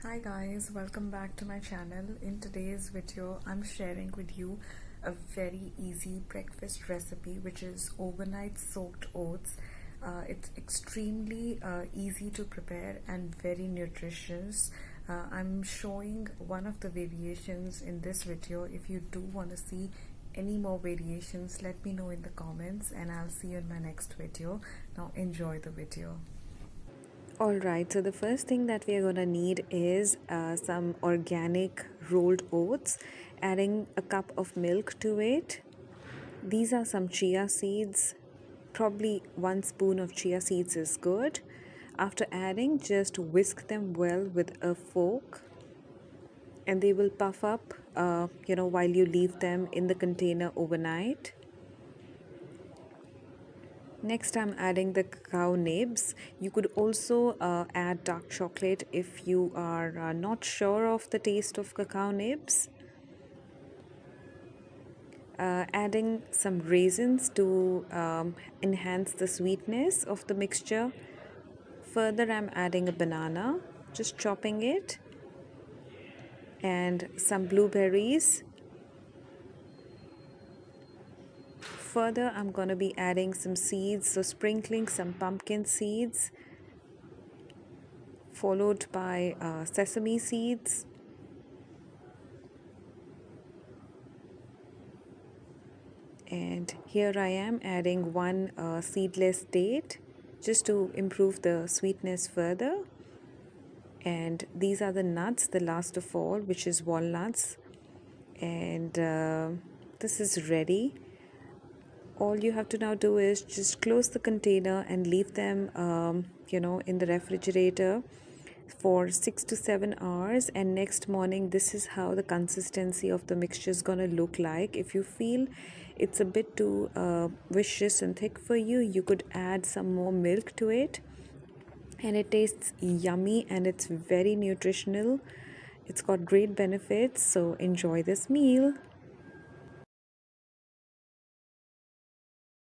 Hi guys, welcome back to my channel. In today's video, I'm sharing with you a very easy breakfast recipe which is overnight soaked oats. It's extremely easy to prepare and very nutritious. I'm showing one of the variations in this video. If you do want to see any more variations, let me know in the comments and I'll see you in my next video. Now enjoy the video. Alright, so the first thing that we are going to need is some organic rolled oats, adding a cup of milk to it. These are some chia seeds. Probably 1 spoon of chia seeds is good. After adding, just whisk them well with a fork and they will puff up while you leave them in the container overnight. Next, I'm adding the cacao nibs. You could also add dark chocolate if you are not sure of the taste of cacao nibs. Adding some raisins to enhance the sweetness of the mixture. Further, I'm adding a banana, just chopping it, and some blueberries. Further, I'm going to be adding some seeds, so sprinkling some pumpkin seeds, followed by sesame seeds. And here I am adding one seedless date just to improve the sweetness further. And these are the nuts, the last of all, which is walnuts. And this is ready. All you have to now do is just close the container and leave them in the refrigerator for 6 to 7 hours, and next morning this is how the consistency of the mixture is going to look like. If you feel it's a bit too viscous and thick for you, you could add some more milk to it, and it tastes yummy and it's very nutritional. It's got great benefits, so enjoy this meal.